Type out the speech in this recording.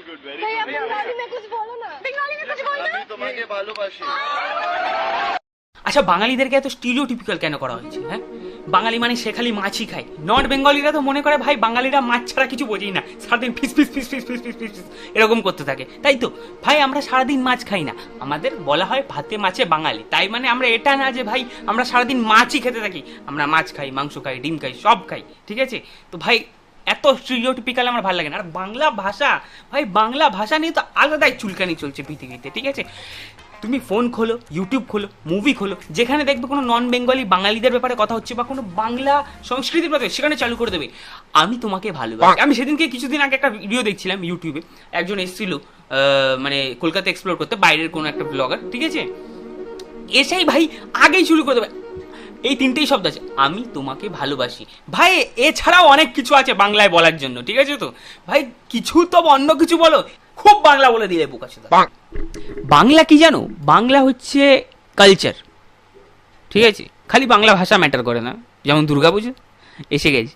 भैया बंगाली में कुछ बोलो ना, बंगाली में कुछ बोलो ना। তোমাকে ভালোবাসি। আচ্ছা বাঙালিদেরকে এত স্টিরিওটিপিক্যাল কেন করা হয়েছে? হ্যাঁ, বাঙালি মানে সে খালি মাছই খায়। নর্থ বেঙ্গলিরা তো মনে করে ভাই বাঙালিরা মাছ ছাড়া কিছু বোঝেই না, সারাদিন ফিস ফিস ফিস ফিস ফিস ফিস ফিস ফিস এরকম করতে থাকে। তাই তো ভাই আমরা সারাদিন মাছ খাই না, আমাদের বলা হয় ভাতে মাছে বাঙালি। তাই মানে আমরা এটা না যে ভাই আমরা সারাদিন মাছই খেতে থাকি, আমরা মাছ খাই, মাংস খাই, ডিম খাই, সব খাই, ঠিক আছে? তো ভাই এত স্টিরিওটিপিক্যাল আমার ভালো লাগে না। আর বাংলা ভাষা, ভাই বাংলা ভাষা নিয়ে তো আলাদাই চুলকানি চলছে পৃথিবীতে, ঠিক আছে? তুমি ফোন খোলো, ইউটিউব খোলো, মুভি খোলো, যেখানে দেখবে কোনো নন বেঙ্গলি বাঙালিদের ব্যাপারে কথা হচ্ছে বা কোনো বাংলা সংস্কৃতির ব্যাপারে, সেখানে চালু করে দেবে আমি তোমাকে ভালোবাসি। আমি সেদিনকে কিছুদিন আগে একটা ভিডিও দেখছিলাম ইউটিউবে, একজন এসেছিল মানে কলকাতা এক্সপ্লোর করতে, বাইরের কোনো একটা ব্লগার, ঠিক আছে? এসেই ভাই আগেই শুরু করে দেবে এই তিনটেই শব্দ আছে, আমি তোমাকে ভালোবাসি। ভাই এছাড়াও অনেক কিছু আছে বাংলায় বলার জন্য, ঠিক আছে? তো ভাই কিছু তো অন্য কিছু বলো, খুব বাংলা বলে দিলে বোকাচোদা। বাংলা কি জানো? বাংলা হচ্ছে কালচার, ঠিক আছে? খালি বাংলা ভাষা ম্যাটার করে না। যেমন দুর্গাপুজো এসে গেছে,